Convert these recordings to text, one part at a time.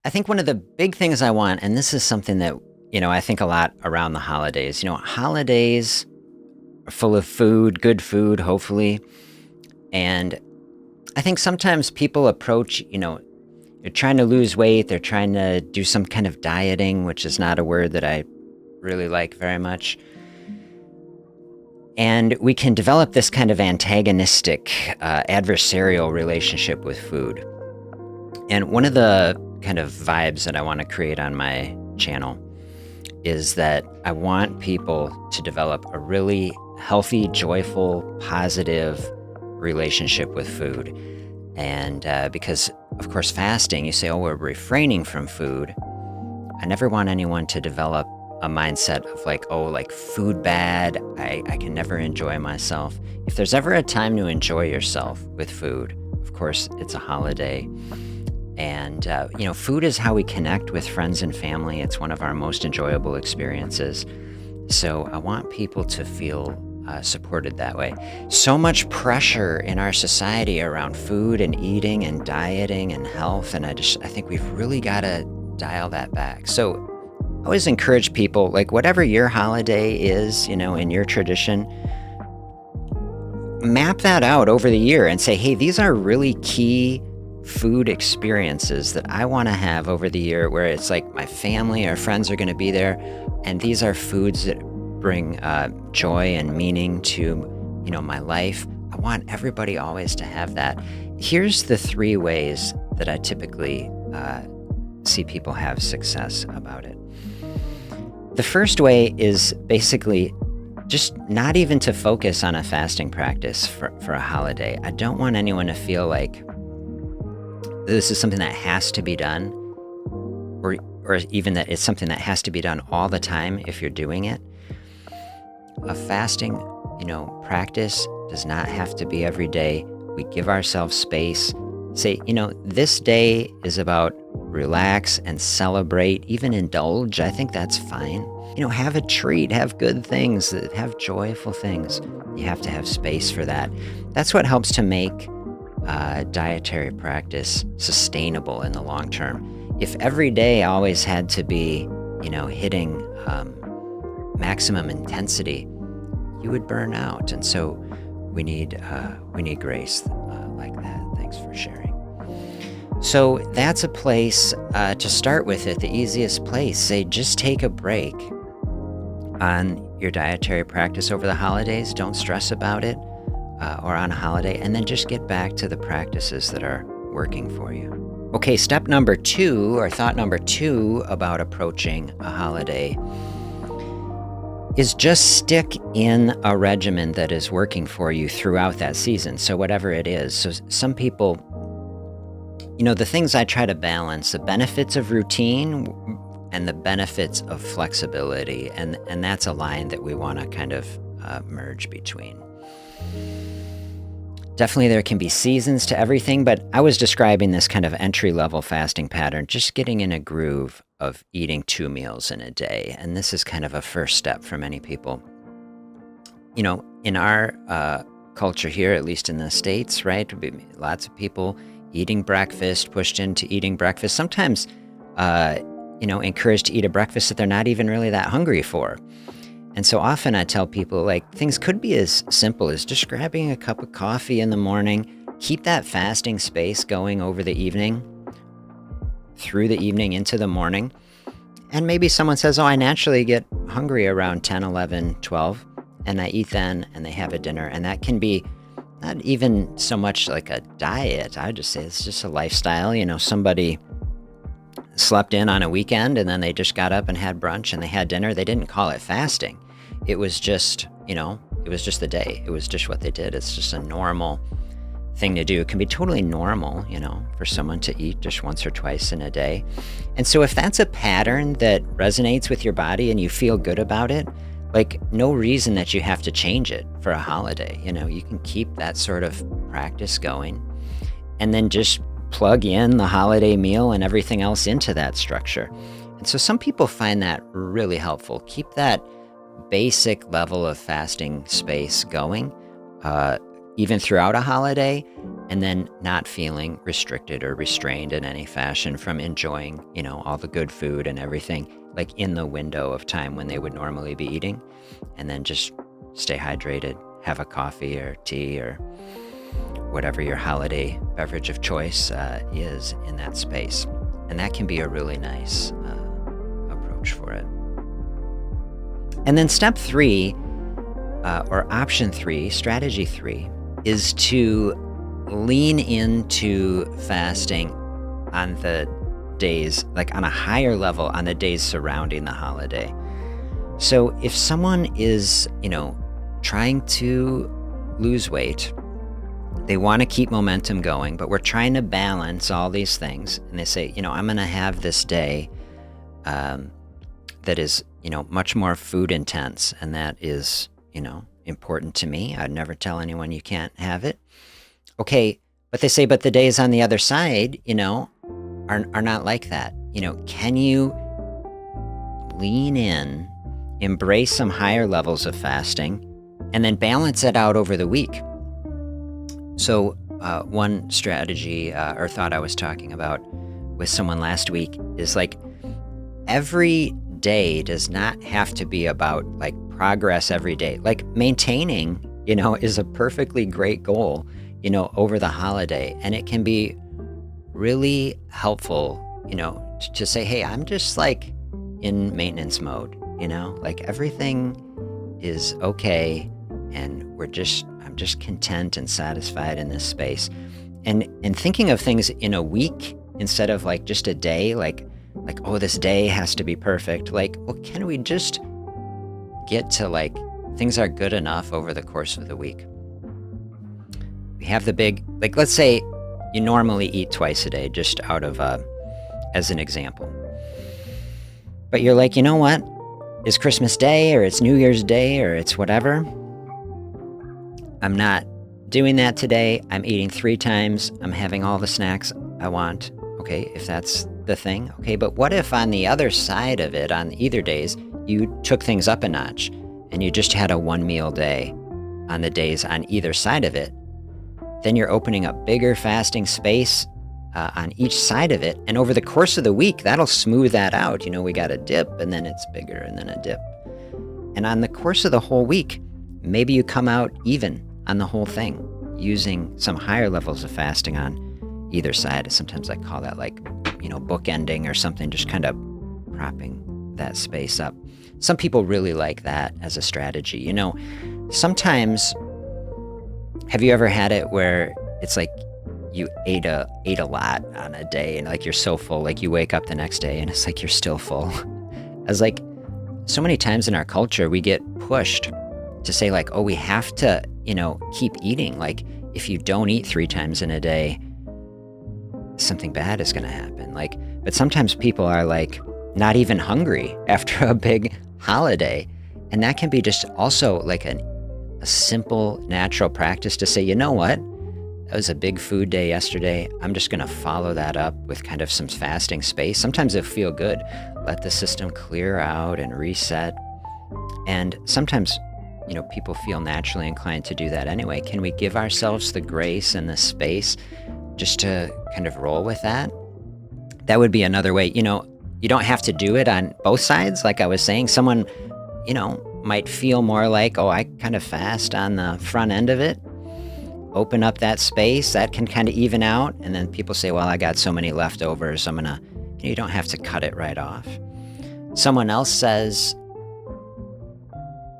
I think one of the big things I want, and this is something that, I think a lot around the holidays. Holidays are full of food, good food, hopefully. And I think sometimes people approach, they're trying to lose weight, they're trying to do some kind of dieting, which is not a word that I really like very much. And we can develop this kind of antagonistic, adversarial relationship with food. And one of the kind of vibes that I want to create on my channel is that I want people to develop a really healthy, joyful, positive relationship with food. And because, of course, fasting, you say, oh, we're refraining from food. I never want anyone to develop a mindset of like, oh, like food bad, I can never enjoy myself. If there's ever a time to enjoy yourself with food, of course, it's a holiday. And, food is how we connect with friends and family. It's one of our most enjoyable experiences. So I want people to feel supported that way. So much pressure in our society around food and eating and dieting and health. And I think we've really got to dial that back. So I always encourage people, like whatever your holiday is, in your tradition, map that out over the year and say, hey, these are really key food experiences that I want to have over the year where it's like my family or friends are going to be there. And these are foods that bring joy and meaning to, my life. I want everybody always to have that. Here's the 3 ways that I typically see people have success about it. The first way is basically just not even to focus on a fasting practice for a holiday. I don't want anyone to feel like this is something that has to be done, or even that it's something that has to be done all the time if you're doing it. A fasting, practice does not have to be every day. We give ourselves space. Say, this day is about relax and celebrate, even indulge. I think that's fine. Have a treat, have good things, have joyful things. You have to have space for that. That's what helps to make dietary practice sustainable in the long term. If every day always had to be, hitting maximum intensity, you would burn out. And so we need grace like that. Thanks for sharing. So that's a place to start with it, the easiest place. Say, just take a break on your dietary practice over the holidays. Don't stress about it. Or on a holiday, and then just get back to the practices that are working for you. Okay, step number 2, or thought number 2 about approaching a holiday is just stick in a regimen that is working for you throughout that season. So whatever it is. So some people, the things I try to balance, the benefits of routine and the benefits of flexibility. And that's a line that we want to kind of merge between. Definitely there can be seasons to everything, but I was describing this kind of entry-level fasting pattern, just getting in a groove of eating 2 meals in a day. And this is kind of a first step for many people. In our culture here, at least in the States, right? Lots of people eating breakfast, pushed into eating breakfast, sometimes, encouraged to eat a breakfast that they're not even really that hungry for. And so often I tell people, like, things could be as simple as just grabbing a cup of coffee in the morning, keep that fasting space going over the evening, through the evening into the morning. And maybe someone says, oh, I naturally get hungry around 10, 11, 12, and I eat then, and they have a dinner. And that can be not even so much like a diet. I would just say it's just a lifestyle. Somebody slept in on a weekend and then they just got up and had brunch and they had dinner. They didn't call it fasting. It was just, it was just the day. It was just what they did. It's just a normal thing to do. It can be totally normal, for someone to eat just once or twice in a day. And so if that's a pattern that resonates with your body and you feel good about it, like no reason that you have to change it for a holiday. You can keep that sort of practice going and then just plug in the holiday meal and everything else into that structure. And so some people find that really helpful. Keep that basic level of fasting space going, even throughout a holiday. and then not feeling restricted or restrained in any fashion from enjoying, all the good food and everything, like in the window of time when they would normally be eating, and then just stay hydrated, have a coffee or tea or whatever your holiday beverage of choice is in that space. And that can be a really nice approach for it. And then step 3, or option 3, strategy 3, is to lean into fasting on the days, like on a higher level, on the days surrounding the holiday. So if someone is, trying to lose weight, they want to keep momentum going, but we're trying to balance all these things. And they say, I'm going to have this day that is, much more food intense. And that is, important to me. I'd never tell anyone you can't have it. Okay. But they say, but the days on the other side, are not like that. Can you lean in, embrace some higher levels of fasting, and then balance it out over the week? So one strategy or thought I was talking about with someone last week is like, every day does not have to be about like progress every day. Like maintaining, is a perfectly great goal, over the holiday. And it can be really helpful, to say, hey, I'm just like in maintenance mode, like everything is okay. And I'm just content and satisfied in this space. And thinking of things in a week instead of like just a day, like, oh, this day has to be perfect. Like, well, can we just get to like, things are good enough over the course of the week? We have the big, like, let's say you normally eat twice a day, just out of, as an example. But you're like, you know what? It's Christmas Day or it's New Year's Day or it's whatever. I'm not doing that today. I'm eating 3 times. I'm having all the snacks I want. Okay, if that's the thing. Okay, but what if on the other side of it, on either days, you took things up a notch and you just had a 1-meal day on the days on either side of it? Then you're opening up bigger fasting space on each side of it. And over the course of the week, that'll smooth that out. We got a dip and then it's bigger and then a dip. And on the course of the whole week, maybe you come out even on the whole thing using some higher levels of fasting on either side. Sometimes I call that like, bookending or something, just kind of propping that space up. Some people really like that as a strategy. Sometimes, have you ever had it where it's like you ate a lot on a day and like you're so full, like you wake up the next day and it's like you're still full? As like so many times in our culture, we get pushed to say like, oh, we have to, keep eating. Like if you don't eat 3 times in a day, something bad is going to happen. Like, but sometimes people are like not even hungry after a big holiday. And that can be just also like a simple, natural practice to say, you know what? That was a big food day yesterday. I'm just going to follow that up with kind of some fasting space. Sometimes it'll feel good. Let the system clear out and reset. And sometimes, people feel naturally inclined to do that anyway. Can we give ourselves the grace and the space just to kind of roll with that? That would be another way. You don't have to do it on both sides. Like I was saying, someone, might feel more like, oh, I kind of fast on the front end of it. Open up that space, that can kind of even out. And then people say, well, I got so many leftovers, I'm gonna, you don't have to cut it right off. Someone else says,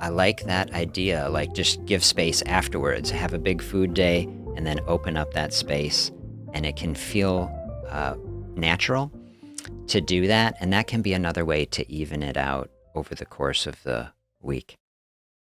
I like that idea, like just give space afterwards, have a big food day, and then open up that space. And it can feel natural to do that. And that can be another way to even it out over the course of the week.